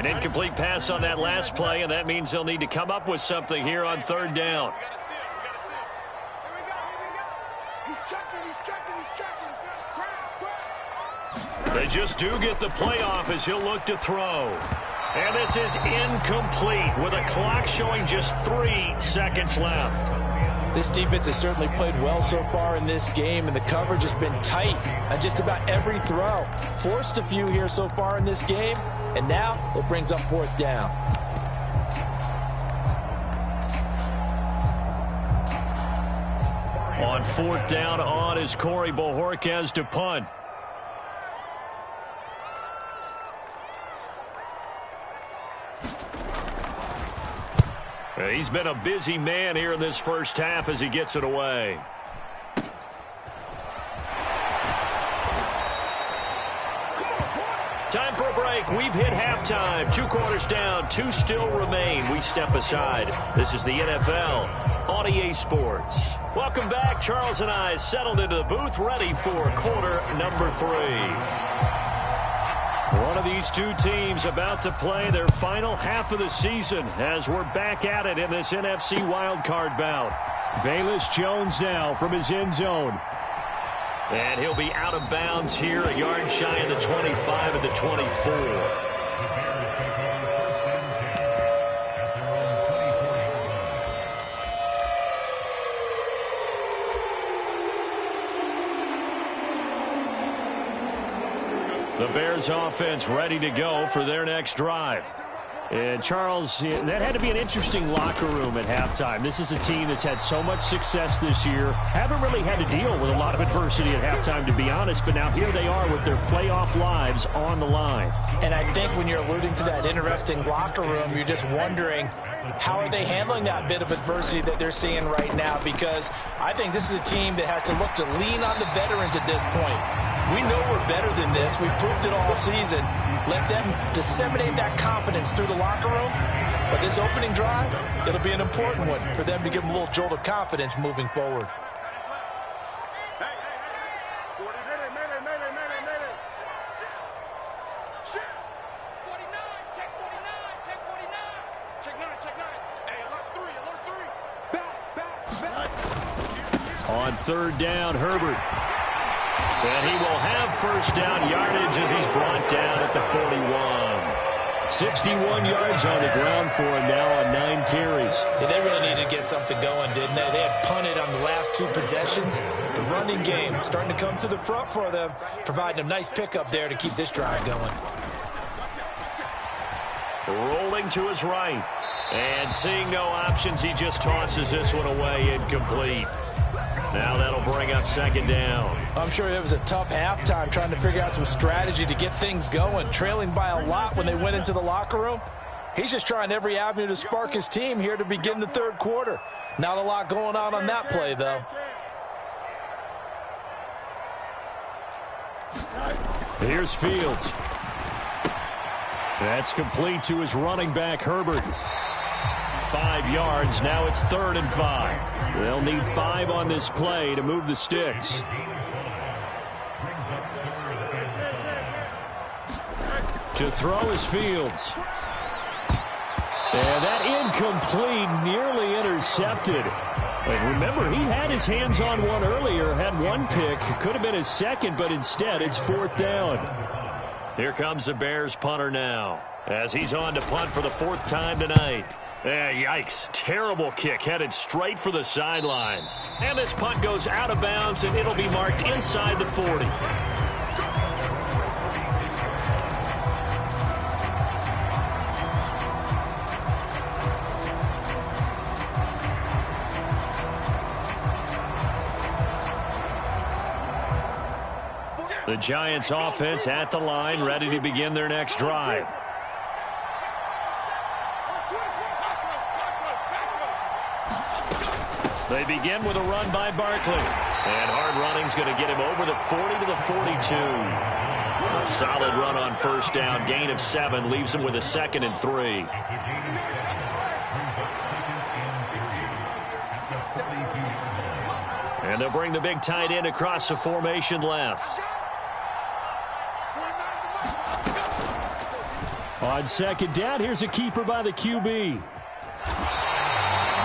An incomplete pass on that last play, and that means they'll need to come up with something here on third down. They just do get the play off as he'll look to throw. And this is incomplete with a clock showing just 3 seconds left. This defense has certainly played well so far in this game, and the coverage has been tight on just about every throw. Forced a few here so far in this game, and now it brings up fourth down. On fourth down on is Corey Bojorquez to punt. He's been a busy man here in this first half as he gets it away. Time for a break. We've hit halftime. 2 quarters down. 2 still remain. We step aside. This is the NFL on EA Sports. Welcome back. Charles and I settled into the booth ready for quarter number 3. One of these two teams about to play their final half of the season as we're back at it in this NFC wildcard bout. Velus Jones now from his end zone. And he'll be out of bounds here, a yard shy of the 25 at the 24. The Bears offense ready to go for their next drive. And Charles, that had to be an interesting locker room at halftime. This is a team that's had so much success this year. Haven't really had to deal with a lot of adversity at halftime, to be honest. But now here they are with their playoff lives on the line. And I think when you're alluding to that interesting locker room, you're just wondering, how are they handling that bit of adversity that they're seeing right now? Because I think this is a team that has to look to lean on the veterans at this point. We know we're better than this. We've proved it all season. Let them disseminate that confidence through the locker room. But this opening drive, it'll be an important one for them to give them a little jolt of confidence moving forward. On third down, Herbert. And he will have first down yardage as he's brought down at the 41. 61 yards on the ground for him now on 9 carries. Yeah, they really needed to get something going, didn't they? They had punted on the last 2 possessions. The running game starting to come to the front for them, providing a nice pickup there to keep this drive going. Rolling to his right. And seeing no options, he just tosses this one away, incomplete. Now that'll bring up second down. I'm sure it was a tough halftime trying to figure out some strategy to get things going. Trailing by a lot when they went into the locker room. He's just trying every avenue to spark his team here to begin the third quarter. Not a lot going on that play, though. Here's Fields. That's complete to his running back, Herbert. 5 yards. Now it's 3rd and 5. They'll need 5 on this play to move the sticks. To throw is Fields. And that incomplete, nearly intercepted. And remember, he had his hands on one earlier, had 1 pick. Could have been his second, but instead it's 4th down. Here comes the Bears punter now, as he's on to punt for the 4th time tonight. Yikes. Terrible kick headed straight for the sidelines. And this punt goes out of bounds, and it'll be marked inside the 40. The Giants offense at the line, ready to begin their next drive. They begin with a run by Barkley. And hard running's going to get him over the 40 to the 42. A solid run on first down. Gain of 7 leaves him with a 2nd and 3. And they'll bring the big tight end across the formation left. On second down, here's a keeper by the QB.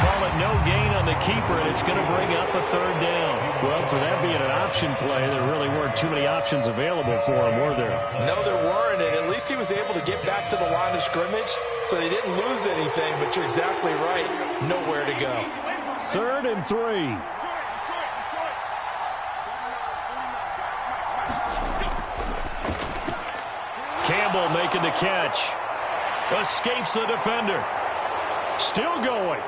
Call it no gain on the keeper, and it's going to bring up a third down. Well, for that being an option play, there really weren't too many options available for him, were there? No, there weren't, and at least he was able to get back to the line of scrimmage, so they didn't lose anything, but you're exactly right. Nowhere to go. 3rd and 3. Campbell making the catch. Escapes the defender. Still going.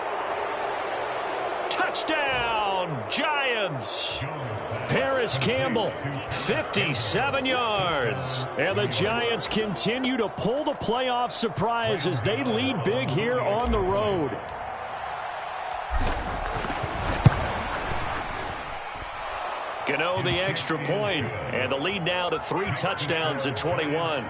Touchdown, Giants. Paris Campbell, 57 yards. And the Giants continue to pull the playoff surprise as they lead big here on the road. Gano the extra point, and the lead now to 3 touchdowns at 21.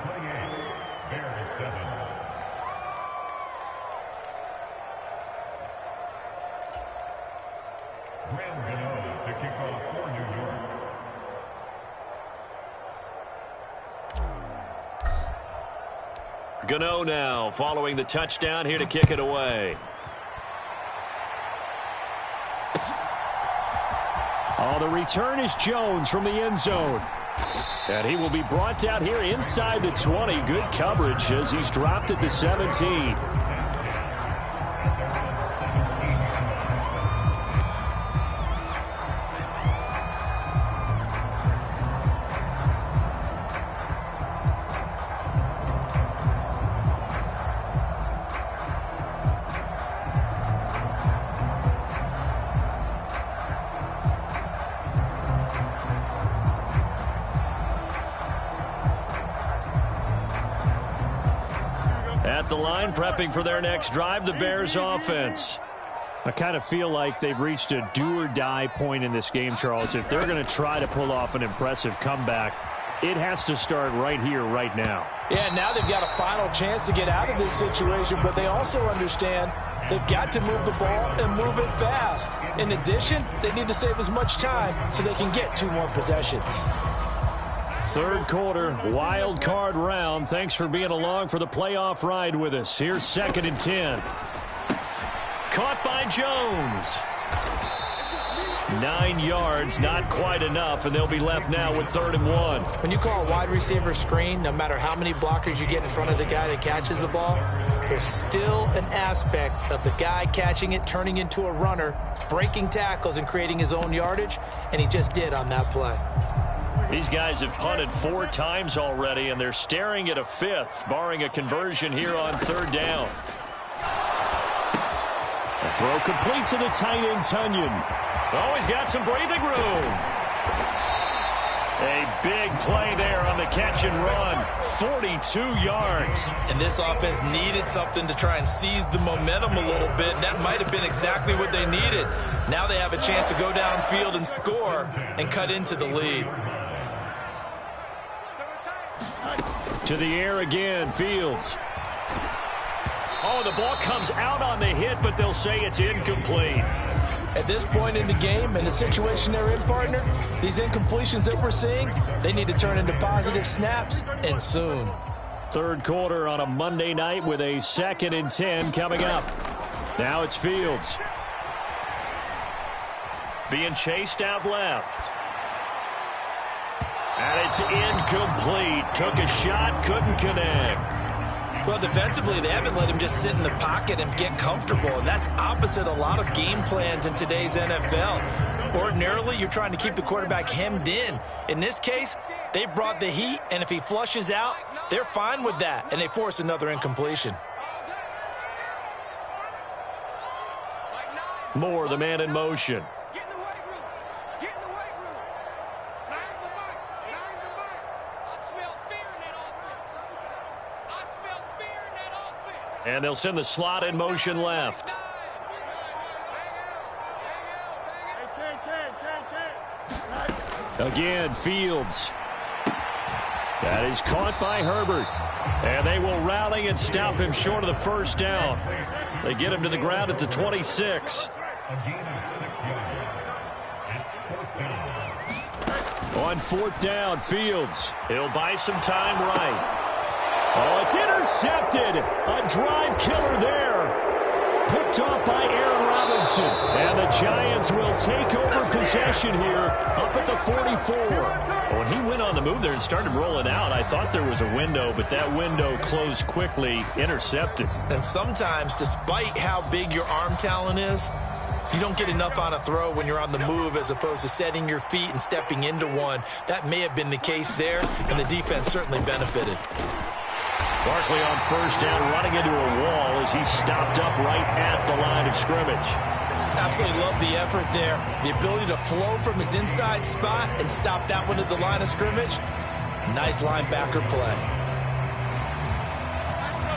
Gano now following the touchdown here to kick it away. Oh, the return is Jones from the end zone. And he will be brought down here inside the 20. Good coverage as he's dropped at the 17. At the line, prepping for their next drive, the Bears offense. I kind of feel like they've reached a do-or-die point in this game, Charles. If they're going to try to pull off an impressive comeback, it has to start right here, right now. Yeah, now they've got a final chance to get out of this situation, but they also understand they've got to move the ball and move it fast. In addition, they need to save as much time so they can get 2 more possessions. 3rd quarter, wild card round. Thanks for being along for the playoff ride with us. Here's 2nd and 10. Caught by Jones. 9 yards, not quite enough, and they'll be left now with 3rd and 1. When you call a wide receiver screen, no matter how many blockers you get in front of the guy that catches the ball, there's still an aspect of the guy catching it, turning into a runner, breaking tackles and creating his own yardage, and he just did on that play. These guys have punted 4 times already, and they're staring at a 5th, barring a conversion here on 3rd down. A throw complete to the tight end, Tunyon. Oh, he's got some breathing room. A big play there on the catch and run. 42 yards. And this offense needed something to try and seize the momentum a little bit. That might have been exactly what they needed. Now they have a chance to go downfield and score and cut into the lead. To the air again, Fields. Oh, the ball comes out on the hit, but they'll say it's incomplete. At this point in the game and the situation they're in, partner, these incompletions that we're seeing, they need to turn into positive snaps, and soon. 3rd quarter on a Monday night with a 2nd and 10 coming up. Now it's Fields. Being chased out left. And it's incomplete. Took a shot, couldn't connect. Well, defensively, they haven't let him just sit in the pocket and get comfortable, and that's opposite a lot of game plans in today's NFL. Ordinarily, you're trying to keep the quarterback hemmed in. In this case, they brought the heat, and if he flushes out, they're fine with that, and they force another incompletion. Moore, the man in motion. And they'll send the slot in motion left. Again, Fields. That is caught by Herbert. And they will rally and stop him short of the 1st down. They get him to the ground at the 26. On 4th down, Fields. He'll buy some time right. Oh, it's intercepted. A drive killer there. Picked off by Aaron Robinson. And the Giants will take over possession here up at the 44. When he went on the move there and started rolling out, I thought there was a window, but that window closed quickly, intercepted. And sometimes, despite how big your arm talent is, you don't get enough on a throw when you're on the move as opposed to setting your feet and stepping into one. That may have been the case there, and the defense certainly benefited. Barkley on first down, running into a wall as he's stopped up right at the line of scrimmage. Absolutely love the effort there. The ability to flow from his inside spot and stop that one at the line of scrimmage. Nice linebacker play.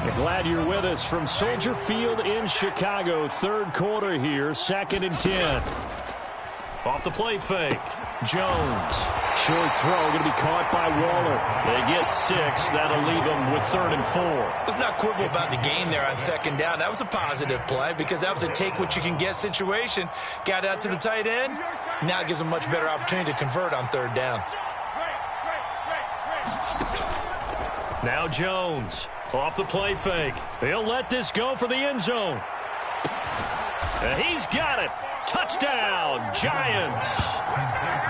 We're glad you're with us from Soldier Field in Chicago. Third quarter here, 2nd and 10. Off the play fake. Jones. Short throw going to be caught by Waller. They get 6. That'll leave them with 3rd and 4. Let's not quibble about the gain there on 2nd down. That was a positive play because that was a take-what-you-can-get situation. Got out to the tight end. Now it gives them a much better opportunity to convert on 3rd down. Now Jones. Off the play fake. He'll let this go for the end zone. And he's got it. Touchdown, Giants.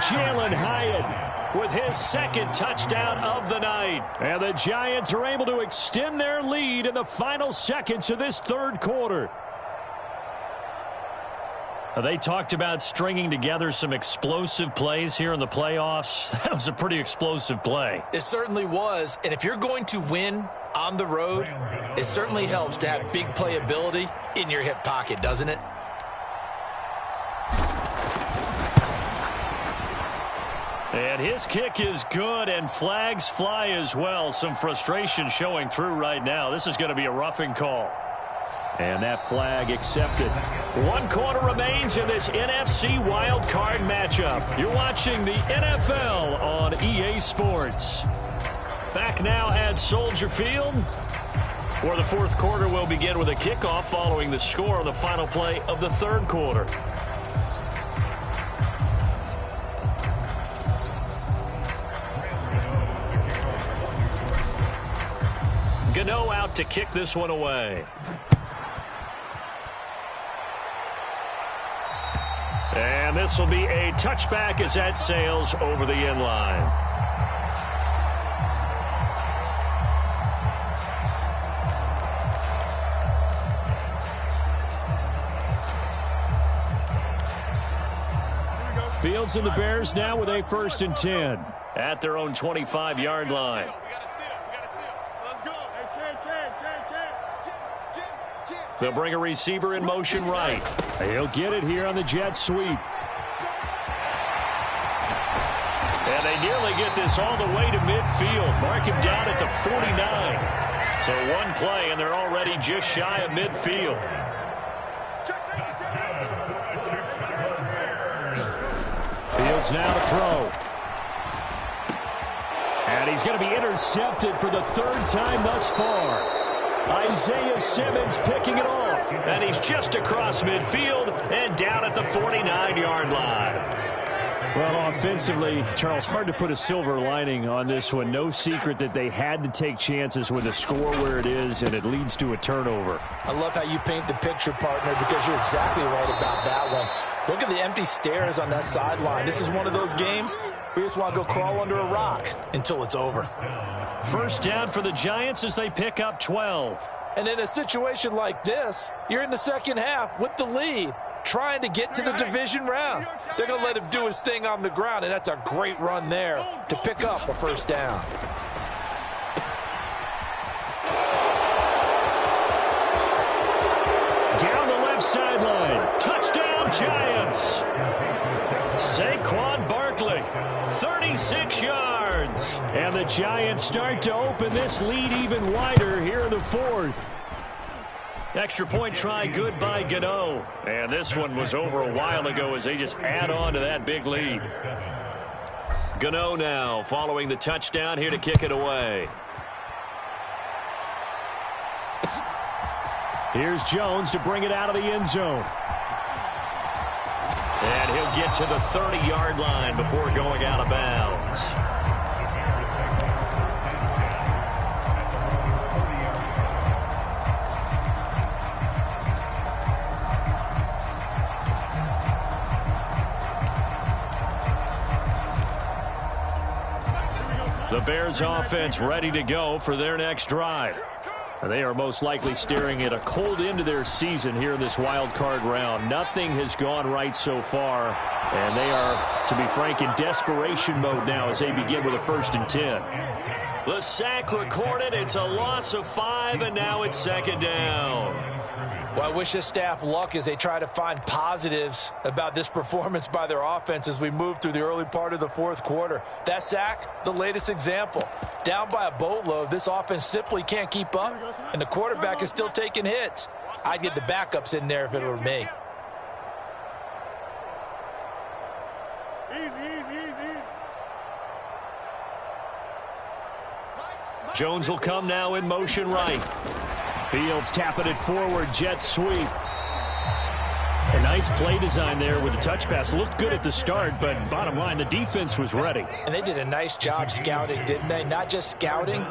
Jalen Hyatt with his 2nd touchdown of the night. And the Giants are able to extend their lead in the final seconds of this 3rd quarter. They talked about stringing together some explosive plays here in the playoffs. That was a pretty explosive play. It certainly was. And if you're going to win on the road, it certainly helps to have big playability in your hip pocket, doesn't it? And his kick is good, and flags fly as well. Some frustration showing through right now. This is going to be a roughing call. And that flag accepted. 1 quarter remains in this NFC wild card matchup. You're watching the NFL on EA Sports. Back now at Soldier Field, where the 4th quarter will begin with a kickoff following the score of the final play of the 3rd quarter. Gano out to kick this one away. And this will be a touchback as that sails over the end line. Fields and the Bears now with a 1st and 10 at their own 25-yard line. They'll bring a receiver in motion right. He'll get it here on the jet sweep. And they nearly get this all the way to midfield. Mark him down at the 49. So 1 play, and they're already just shy of midfield. Fields now to throw. And he's going to be intercepted for the 3rd time thus far. Isaiah Simmons picking it off. And he's just across midfield and down at the 49-yard line. Well, offensively, Charles, hard to put a silver lining on this one. No secret that they had to take chances with the score where it is, and it leads to a turnover. I love how you paint the picture, partner, because you're exactly right about that one. Look at the empty stares on that sideline. This is one of those games we just want to go crawl under a rock until it's over. 1st down for the Giants as they pick up 12. And in a situation like this, you're in the 2nd half with the lead, trying to get to the division round. They're going to let him do his thing on the ground, and that's a great run there to pick up a 1st down. Down the left sideline. Touchdown, Giants. Saquon Barkley, 36 yards. And the Giants start to open this lead even wider here in the 4th. Extra point try good by Gano. And this one was over a while ago as they just add on to that big lead. Gano now following the touchdown here to kick it away. Here's Jones to bring it out of the end zone. And he'll get to the 30-yard line before going out of bounds. The Bears offense ready to go for their next drive. They are most likely staring at a cold end to their season here in this wild card round. Nothing has gone right so far, and they are, to be frank, in desperation mode now as they begin with a 1st and 10. The sack recorded. It's a loss of 5, and now it's 2nd down. Well, I wish this staff luck as they try to find positives about this performance by their offense as we move through the early part of the 4th quarter. That sack, the latest example. Down by a boatload, this offense simply can't keep up, and the quarterback is still taking hits. I'd get the backups in there if it were me. Jones will come now in motion right. Fields tapping it forward, jet sweep. A nice play design there with the touch pass. Looked good at the start, but bottom line, the defense was ready. And they did a nice job scouting, didn't they? Not just scouting,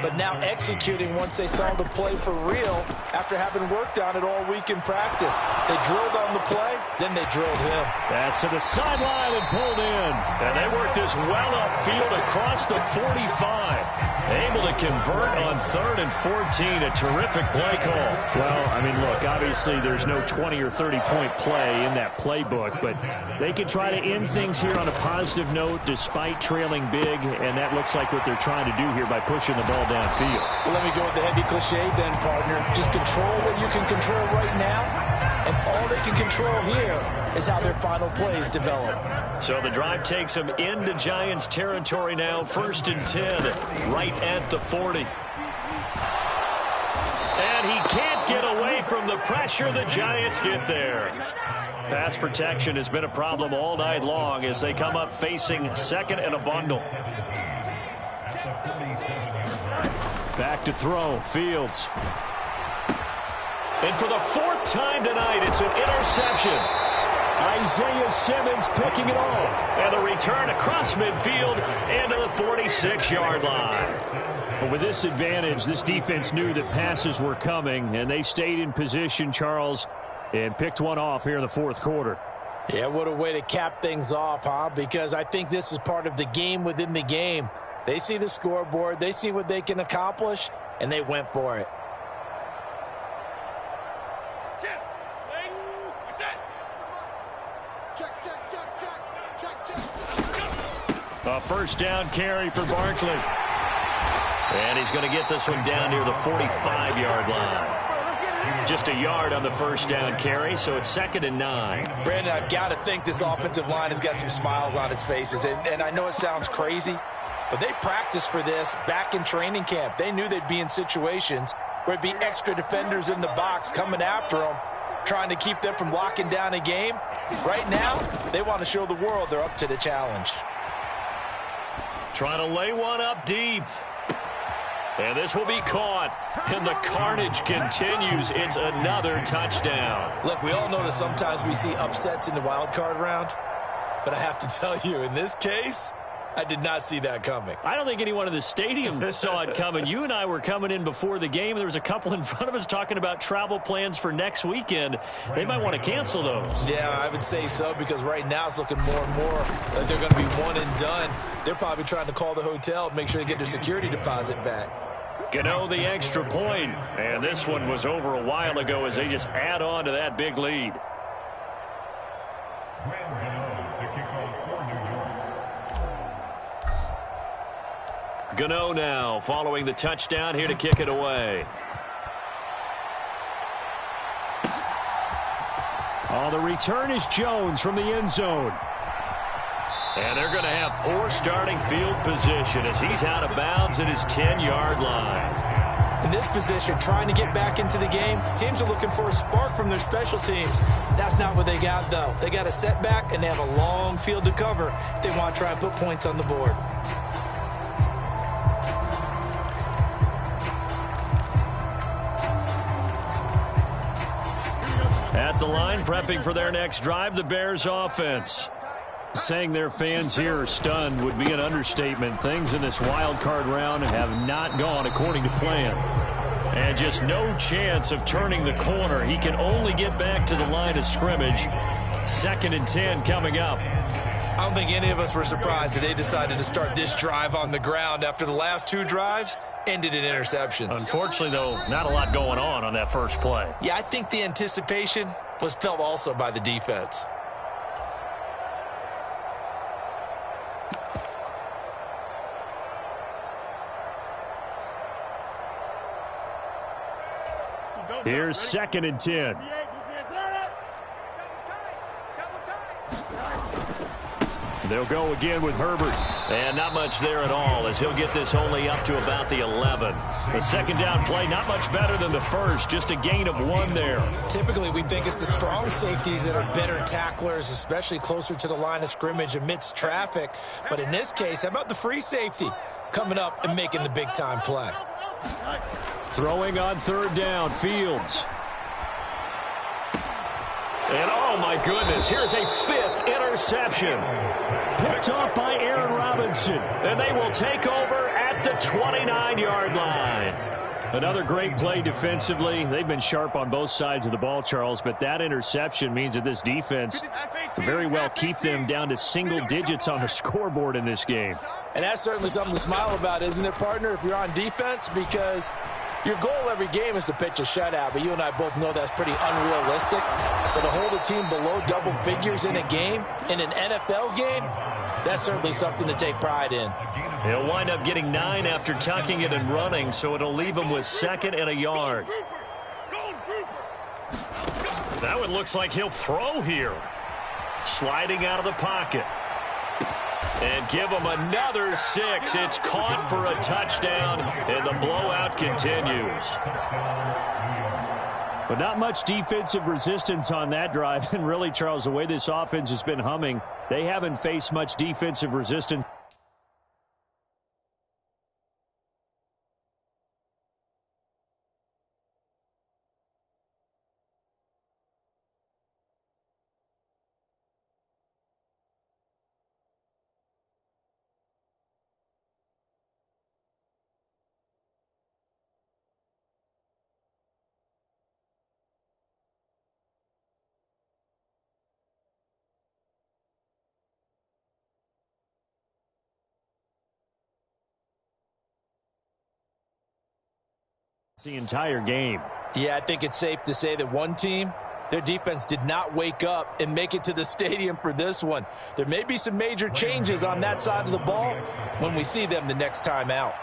but now executing once they saw the play for real after having worked on it all week in practice. They drilled on the play, then they drilled him. Pass to the sideline and pulled in. And they worked this well upfield across the 45. Able to convert on 3rd and 14. A terrific play call. Well, I mean, look, obviously there's no 20 or 30-point play in that playbook, but they can try to end things here on a positive note despite trailing big, and that looks like what they're trying to do here by pushing the ball downfield. Well, let me go with the heavy cliche then, partner. Just control what you can control right now, and all they can control here is how their final plays develop. So the drive takes them into Giants territory now. 1st and 10, right at the 40. And he can't get away from the pressure. The Giants get there. Pass protection has been a problem all night long as they come up facing 2nd and a bundle. Back to throw. Fields. And for the 4th time tonight, it's an interception. Isaiah Simmons picking it off. And a return across midfield into the 46-yard line. But with this advantage, this defense knew that passes were coming, and they stayed in position, Charles, and picked one off here in the 4th quarter. Yeah, what a way to cap things off, huh? Because I think this is part of the game within the game. They see the scoreboard, they see what they can accomplish, and they went for it. A 1st down carry for Barkley. And he's going to get this one down near the 45-yard line. Just a yard on the 1st down carry, so it's 2nd and 9. Brandon, I've got to think this offensive line has got some smiles on its faces. And I know it sounds crazy, but they practiced for this back in training camp. They knew they'd be in situations where it'd be extra defenders in the box coming after them, trying to keep them from locking down a game. Right now, they want to show the world they're up to the challenge. Trying to lay one up deep. And this will be caught. And the carnage continues. It's another touchdown. Look, we all know that sometimes we see upsets in the wild card round. But I have to tell you, in this case, I did not see that coming. I don't think anyone in the stadium saw it coming. You and I were coming in before the game. There was a couple in front of us talking about travel plans for next weekend. They might want to cancel those. Yeah, I would say so, because right now it's looking more and more like they're going to be one and done. They're probably trying to call the hotel and make sure they get their security deposit back. Gano the extra point. And this one was over a while ago as they just add on to that big lead. Gano now following the touchdown here to kick it away. Oh, the return is Jones from the end zone. And they're going to have poor starting field position as he's out of bounds at his 10-yard line. In this position, trying to get back into the game, teams are looking for a spark from their special teams. That's not what they got, though. They got a setback, and they have a long field to cover if they want to try and put points on the board. At the line, prepping for their next drive, the Bears offense. Saying their fans here are stunned would be an understatement. Things in this wild card round have not gone according to plan. And just no chance of turning the corner. He can only get back to the line of scrimmage. 2nd and 10 coming up. I don't think any of us were surprised that they decided to start this drive on the ground after the last 2 drives ended in interceptions. Unfortunately, though, not a lot going on that first play. Yeah, I think the anticipation was felt also by the defense. Here's 2nd and 10. They'll go again with Herbert. And not much there at all, as he'll get this only up to about the 11. The second down play, not much better than the first, just a gain of 1 there. Typically, we think it's the strong safeties that are better tacklers, especially closer to the line of scrimmage amidst traffic. But in this case, how about the free safety coming up and making the big-time play? Throwing on 3rd down, Fields. And oh my goodness, here's a 5th interception. Picked off by Aaron Robinson. And they will take over at the 29-yard line. Another great play defensively. They've been sharp on both sides of the ball, Charles, but that interception means that this defense very well keep them down to single digits on the scoreboard in this game. And that's certainly something to smile about, isn't it, partner, if you're on defense? Because your goal every game is to pitch a shutout, but you and I both know that's pretty unrealistic. But to hold a team below double figures in a game, in an NFL game, that's certainly something to take pride in. He'll wind up getting 9 after tucking it and running, so it'll leave him with 2nd and a yard. That one looks like he'll throw here. Sliding out of the pocket. And give him another 6. It's caught for a touchdown, and the blowout continues. But not much defensive resistance on that drive. And really, Charles, the way this offense has been humming, they haven't faced much defensive resistance. The entire game. Yeah, I think it's safe to say that one team, their defense did not wake up and make it to the stadium for this one. There may be some major changes on that side of the ball when we see them the next time out.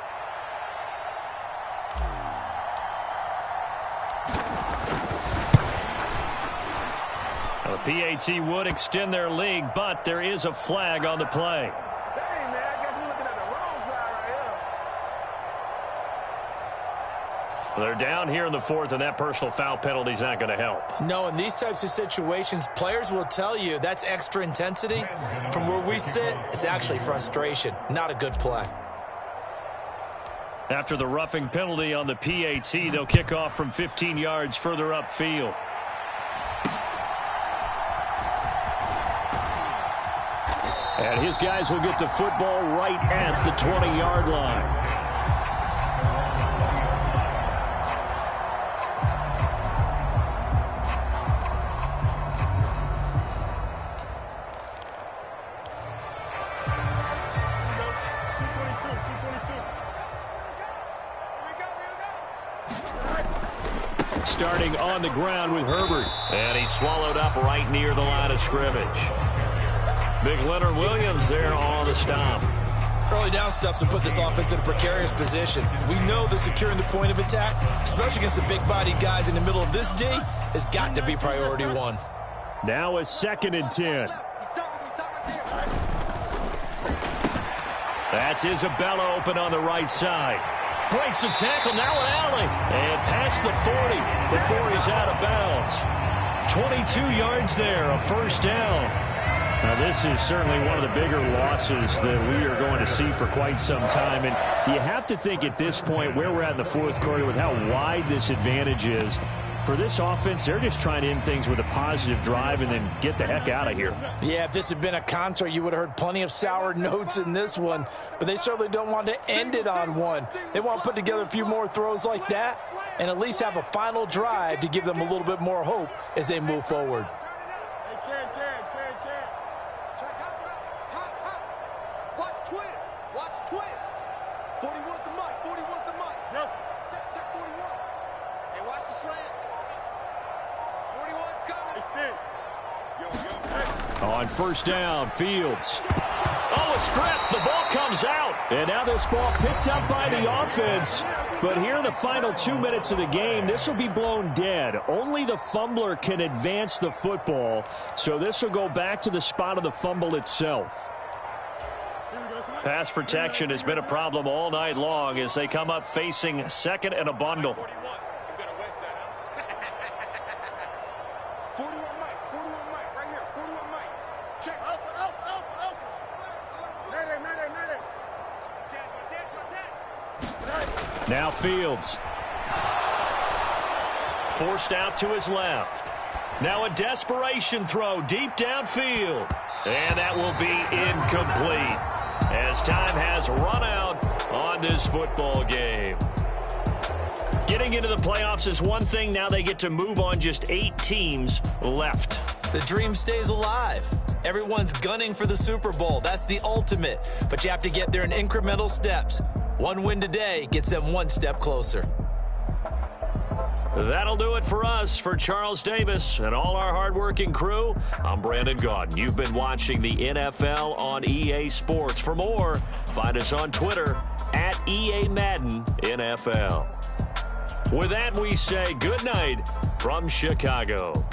The PAT would extend their lead, but there is a flag on the play. They're down here in the 4th, and that personal foul penalty is not going to help. No, in these types of situations, players will tell you that's extra intensity. From where we sit, it's actually frustration, not a good play. After the roughing penalty on the PAT, they'll kick off from 15 yards further upfield. And his guys will get the football right at the 20-yard line. Starting on the ground with Herbert. And he's swallowed up right near the line of scrimmage. Big Leonard Williams there on the stop. Early down stuff's to put this offense in a precarious position. We know that securing the point of attack, especially against the big-bodied guys in the middle of this D, has got to be priority 1. Now a 2nd and 10. That's Isabella open on the right side. Breaks the tackle, now an alley. And past the 40 before he's out of bounds. 22 yards there, a 1st down. Now, this is certainly one of the bigger losses that we are going to see for quite some time. And you have to think at this point where we're at in the 4th quarter with how wide this advantage is. For this offense, they're just trying to end things with a positive drive and then get the heck out of here. Yeah, if this had been a contra, you would have heard plenty of sour notes in this one. But they certainly don't want to end it on one. They want to put together a few more throws like that and at least have a final drive to give them a little bit more hope as they move forward. On first down, Fields. Oh, a strip. The ball comes out. And now this ball picked up by the offense. But here in the final 2 minutes of the game, this will be blown dead. Only the fumbler can advance the football. So this will go back to the spot of the fumble itself. Pass protection has been a problem all night long as they come up facing second and a bundle. Now Fields. Forced out to his left. Now a desperation throw deep downfield. And that will be incomplete as time has run out on this football game. Getting into the playoffs is one thing. Now they get to move on. Just 8 teams left. The dream stays alive. Everyone's gunning for the Super Bowl. That's the ultimate. But you have to get there in incremental steps. One win today gets them one step closer. That'll do it for us. For Charles Davis and all our hardworking crew, I'm Brandon Gaudin. You've been watching the NFL on EA Sports. For more, find us on Twitter at EA Madden NFL. With that, we say good night from Chicago.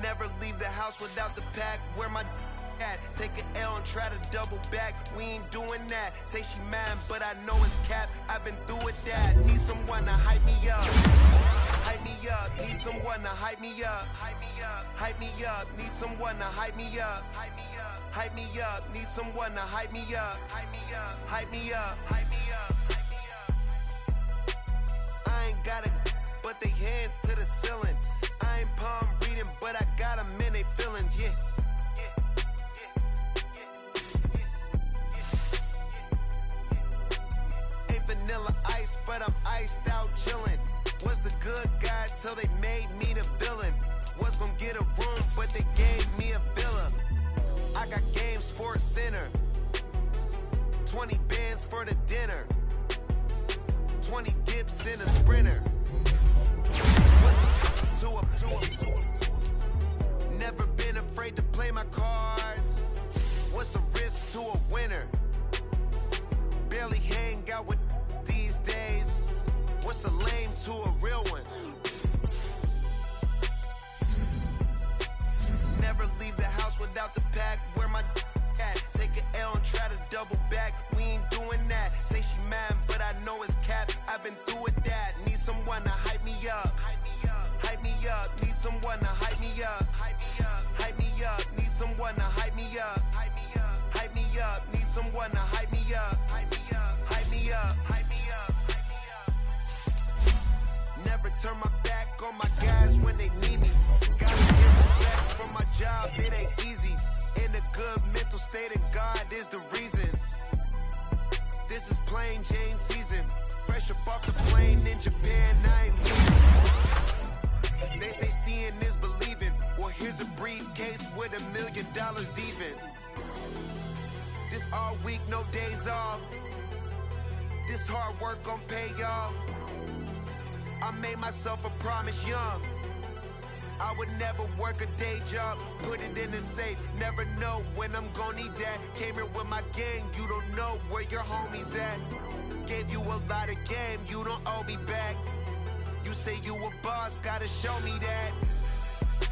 Never leave the house without the pack. Where my at? Take an L and try to double back. We ain't doing that. Say she mad, but I know it's cap. I've been through with that. Need someone to hype me up. Hype me up. Need someone to hype me up. Hype me up. Hype me up. Need someone to hype me up. Hype me up. Hype me up. Need someone to hype me up. Hype me up. Hype me up. Hype me up. Hype me up. I ain't got it, but they hands to the ceiling. I ain't palm reading, but I got them in they feelings, yeah. Ain't vanilla ice, but I'm iced out chillin'. Was the good guy till they made me the villain. Was gonna get a room, but they gave me a villa. I got Game Sports Center. 20 bands for the dinner. 20 dips in a sprinter. Never been afraid to play my cards. What's a risk to a winner? Barely hang out with these days. What's a lame to a real one? Never leave the house without the pack. Where my at? Take an L and try to double back. We ain't doing that. Say she mad, but I know it's cap. I've been through with that. Need someone to hype me up. Hype me up. Hype me up. Need someone to hype me up. Hype me up. Hype me up. Need someone to hype me up. Hype me up. Hype me up. Need someone to hype me up. Hype me up. Hype me up. Hype me up. Hype me up. Never turn my back on my guys when they need me. Gotta get respect from my job. It ain't easy. In a good mental state, and God is the reason. This is plain Jane season. Fresh up off the plane in Japan, I ain't leaving. They say seeing is believing. Well, here's a briefcase with $1 million even. This all week, no days off. This hard work gon' pay off. I made myself a promise young. I would never work a day job, put it in the safe, never know when I'm gonna need that. Came here with my gang, you don't know where your homies at. Gave you a lot of game, you don't owe me back. You say you a boss, gotta show me that.